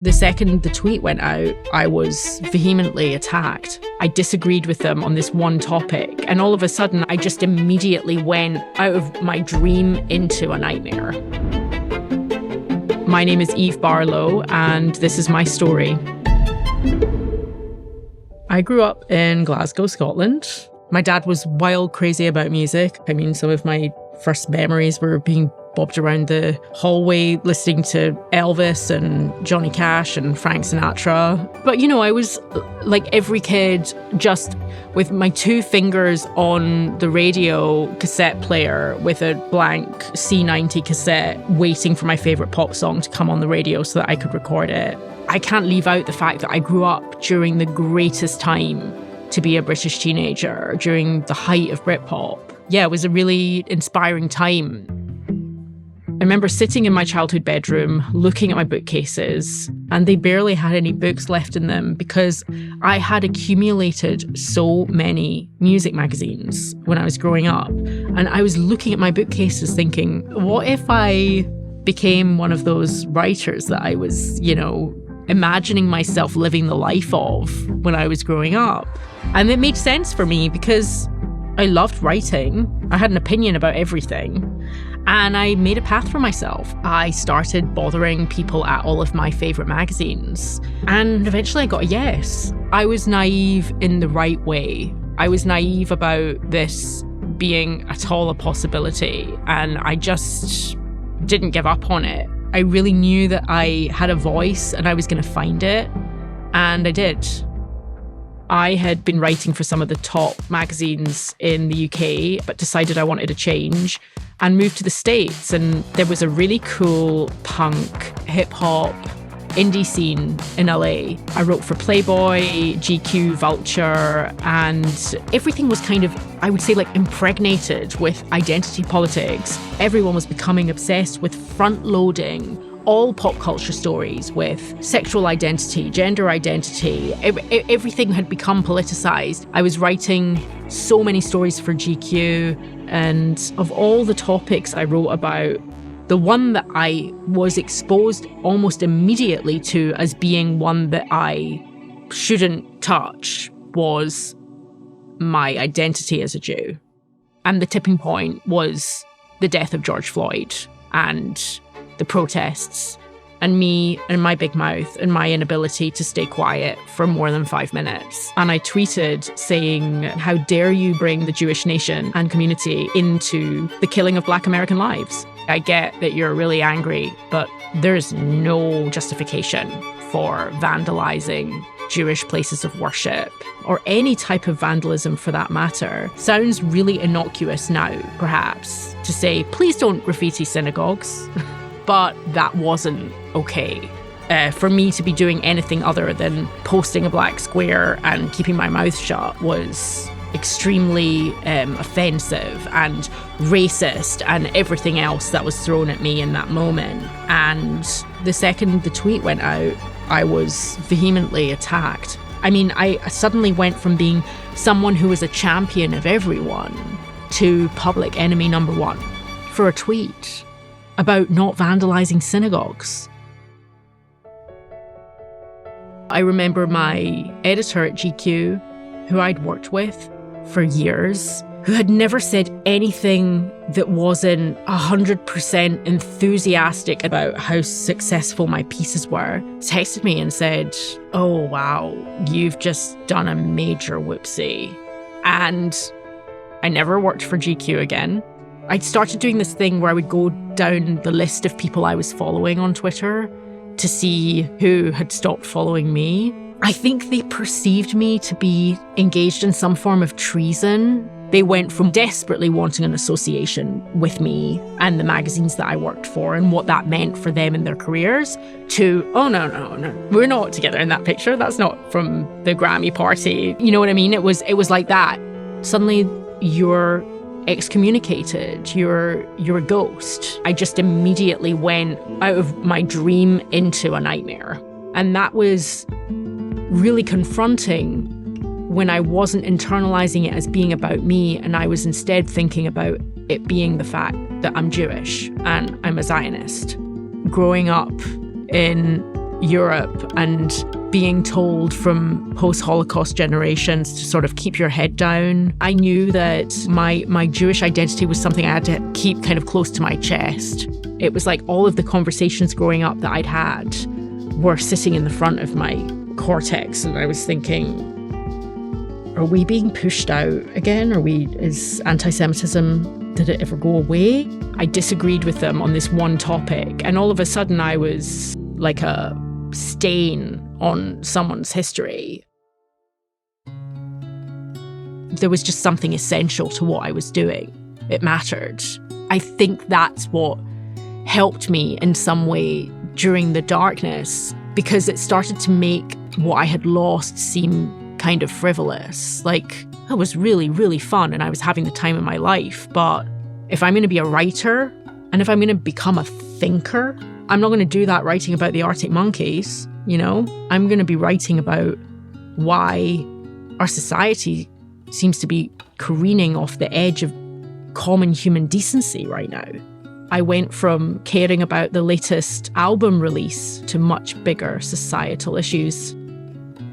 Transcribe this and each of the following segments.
The second the tweet went out, I was vehemently attacked. I disagreed with them on this one topic, and all of a sudden, I just immediately went out of my dream into a nightmare. My name is Eve Barlow, and this is my story. I grew up in Glasgow, Scotland. My dad was wild crazy about music. I mean, some of my first memories were being bobbed around the hallway listening to Elvis and Johnny Cash and Frank Sinatra. But, you know, I was like every kid, just with my two fingers on the radio cassette player with a blank C90 cassette, waiting for my favourite pop song to come on the radio so that I could record it. I can't leave out the fact that I grew up during the greatest time to be a British teenager, during the height of Britpop. Yeah, it was a really inspiring time. I remember sitting in my childhood bedroom, looking at my bookcases, and they barely had any books left in them because I had accumulated so many music magazines when I was growing up. And I was looking at my bookcases thinking, what if I became one of those writers that I was, you know, imagining myself living the life of when I was growing up? And it made sense for me because I loved writing. I had an opinion about everything. And I made a path for myself. I started bothering people at all of my favourite magazines. And eventually I got a yes. I was naive in the right way. I was naive about this being at all a possibility. And I just didn't give up on it. I really knew that I had a voice and I was going to find it. And I did. I had been writing for some of the top magazines in the UK, but decided I wanted a change and moved to the States. And there was a really cool punk, hip-hop, indie scene in LA. I wrote for Playboy, GQ, Vulture, and everything was kind of, I would say, like impregnated with identity politics. Everyone was becoming obsessed with front-loading all pop culture stories with sexual identity, gender identity. Everything had become politicized. I was writing so many stories for GQ, and of all the topics I wrote about, the one that I was exposed almost immediately to as being one that I shouldn't touch was my identity as a Jew. And the tipping point was the death of George Floyd and the protests, and me and my big mouth and my inability to stay quiet for more than 5 minutes. And I tweeted saying, how dare you bring the Jewish nation and community into the killing of Black American lives? I get that you're really angry, but there's no justification for vandalizing Jewish places of worship, or any type of vandalism for that matter. Sounds really innocuous now, perhaps, to say, please don't graffiti synagogues. But that wasn't okay. For me to be doing anything other than posting a black square and keeping my mouth shut was extremely offensive and racist and everything else that was thrown at me in that moment. And the second the tweet went out, I was vehemently attacked. I mean, I suddenly went from being someone who was a champion of everyone to public enemy number one for a tweet about not vandalizing synagogues. I remember my editor at GQ, who I'd worked with for years, who had never said anything that wasn't 100% enthusiastic about how successful my pieces were, texted me and said, oh wow, you've just done a major whoopsie. And I never worked for GQ again. I'd started doing this thing where I would go down the list of people I was following on Twitter to see who had stopped following me. I think they perceived me to be engaged in some form of treason. They went from desperately wanting an association with me and the magazines that I worked for and what that meant for them in their careers to, oh, no, we're not together in that picture. That's not from the Grammy party. You know what I mean? It was like that. Suddenly you're excommunicated, you're a ghost. I just immediately went out of my dream into a nightmare. And that was really confronting when I wasn't internalizing it as being about me, and I was instead thinking about it being the fact that I'm Jewish and I'm a Zionist. Growing up in Europe and being told from post-Holocaust generations to sort of keep your head down, I knew that my Jewish identity was something I had to keep kind of close to my chest. It was like all of the conversations growing up that I'd had were sitting in the front of my cortex, and I was thinking, are we being pushed out again? Is anti-Semitism, did it ever go away? I disagreed with them on this one topic, and all of a sudden I was like a stain on someone's history. There was just something essential to what I was doing. It mattered. I think that's what helped me in some way during the darkness, because it started to make what I had lost seem kind of frivolous. Like, it was really, really fun and I was having the time of my life. But if I'm going to be a writer and if I'm going to become a thinker, I'm not going to do that writing about the Arctic monkeys, you know? I'm going to be writing about why our society seems to be careening off the edge of common human decency right now. I went from caring about the latest album release to much bigger societal issues.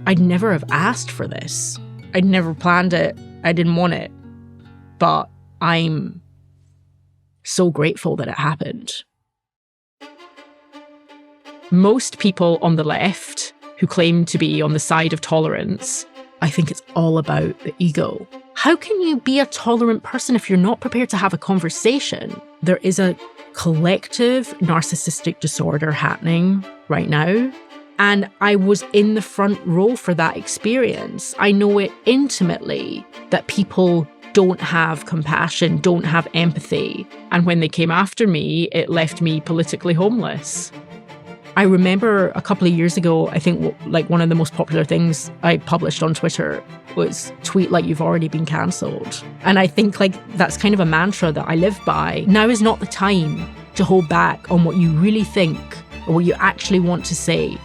I'd never have asked for this. I'd never planned it. I didn't want it. But I'm so grateful that it happened. Most people on the left who claim to be on the side of tolerance, I think it's all about the ego. How can you be a tolerant person if you're not prepared to have a conversation? There is a collective narcissistic disorder happening right now. And I was in the front row for that experience. I know it intimately that people don't have compassion, don't have empathy. And when they came after me, it left me politically homeless. I remember a couple of years ago, I think like one of the most popular things I published on Twitter was tweet like you've already been cancelled. And I think like that's kind of a mantra that I live by. Now is not the time to hold back on what you really think or what you actually want to say,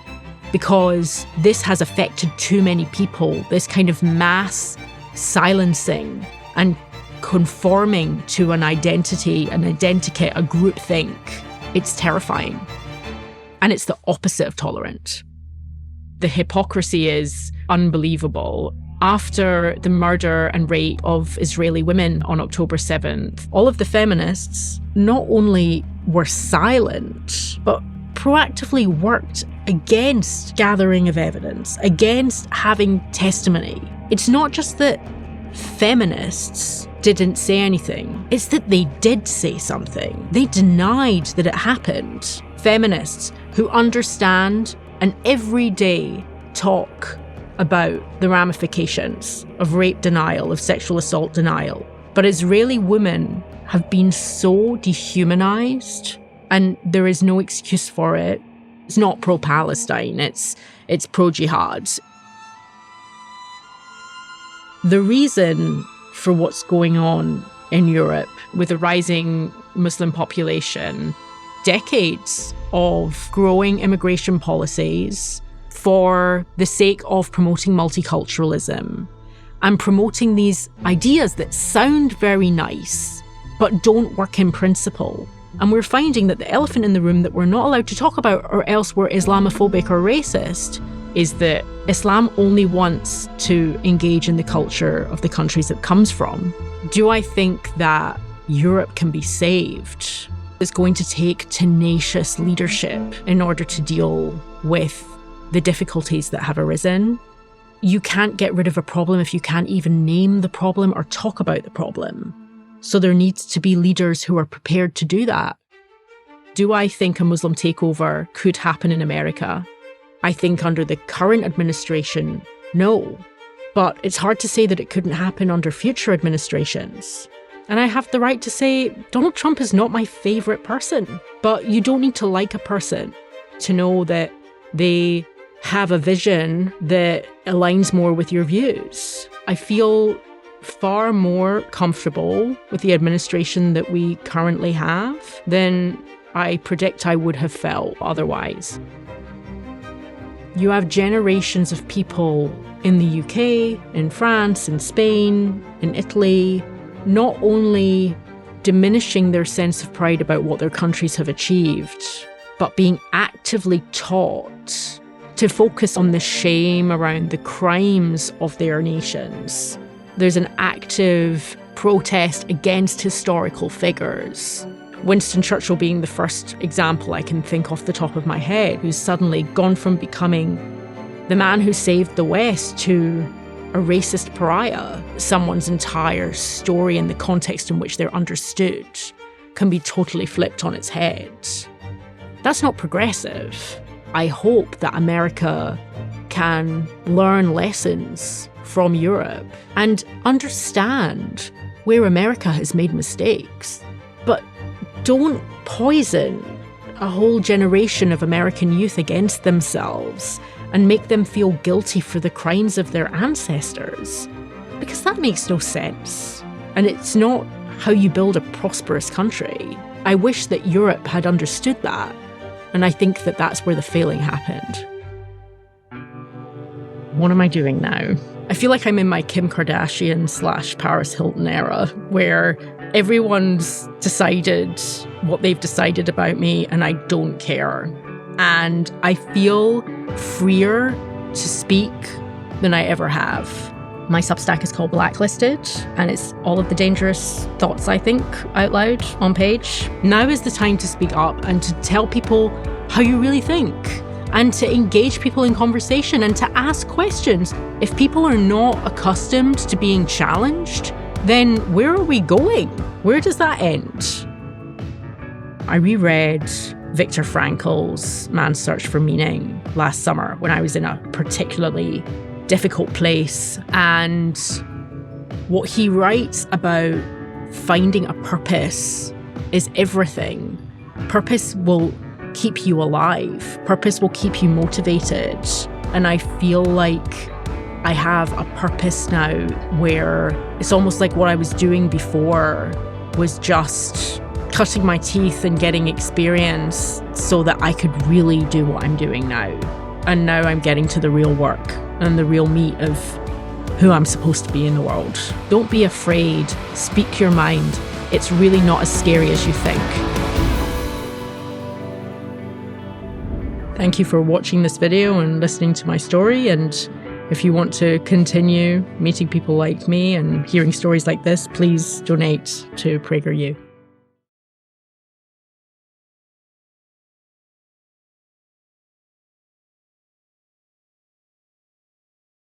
because this has affected too many people. This kind of mass silencing and conforming to an identity, an identikit, a groupthink. It's terrifying. And it's the opposite of tolerant. The hypocrisy is unbelievable. After the murder and rape of Israeli women on October 7th, all of the feminists not only were silent, but proactively worked against gathering of evidence, against having testimony. It's not just that feminists didn't say anything, it's that they did say something. They denied that it happened. Feminists who understand and every day talk about the ramifications of rape denial, of sexual assault denial. But Israeli women have been so dehumanized, and there is no excuse for it. It's not pro-Palestine, it's pro-jihad. The reason for what's going on in Europe with a rising Muslim population, decades of growing immigration policies for the sake of promoting multiculturalism and promoting these ideas that sound very nice but don't work in principle. And we're finding that the elephant in the room that we're not allowed to talk about, or else we're Islamophobic or racist, is that Islam only wants to engage in the culture of the countries it comes from. Do I think that Europe can be saved? It's going to take tenacious leadership in order to deal with the difficulties that have arisen. You can't get rid of a problem if you can't even name the problem or talk about the problem. So there needs to be leaders who are prepared to do that. Do I think a Muslim takeover could happen in America? I think under the current administration, no. But it's hard to say that it couldn't happen under future administrations. And I have the right to say, Donald Trump is not my favourite person. But you don't need to like a person to know that they have a vision that aligns more with your views. I feel far more comfortable with the administration that we currently have than I predict I would have felt otherwise. You have generations of people in the UK, in France, in Spain, in Italy, not only diminishing their sense of pride about what their countries have achieved, but being actively taught to focus on the shame around the crimes of their nations. There's an active protest against historical figures. Winston Churchill being the first example I can think off the top of my head, who's suddenly gone from becoming the man who saved the West to a racist pariah. Someone's entire story and the context in which they're understood can be totally flipped on its head. That's not progressive. I hope that America can learn lessons from Europe and understand where America has made mistakes. But don't poison a whole generation of American youth against themselves and make them feel guilty for the crimes of their ancestors, because that makes no sense. And it's not how you build a prosperous country. I wish that Europe had understood that, and I think that that's where the failing happened. What am I doing now? I feel like I'm in my Kim Kardashian / Paris Hilton era, where everyone's decided what they've decided about me and I don't care. And I feel freer to speak than I ever have. My Substack is called Blacklisted, and it's all of the dangerous thoughts I think out loud on page. Now is the time to speak up and to tell people how you really think, and to engage people in conversation and to ask questions. If people are not accustomed to being challenged, then where are we going? Where does that end? I reread Viktor Frankl's Man's Search for Meaning last summer when I was in a particularly difficult place. And what he writes about finding a purpose is everything. Purpose will keep you alive. Purpose will keep you motivated. And I feel like I have a purpose now where it's almost like what I was doing before was just cutting my teeth and getting experience so that I could really do what I'm doing now. And now I'm getting to the real work and the real meat of who I'm supposed to be in the world. Don't be afraid. Speak your mind. It's really not as scary as you think. Thank you for watching this video and listening to my story. And if you want to continue meeting people like me and hearing stories like this, please donate to PragerU.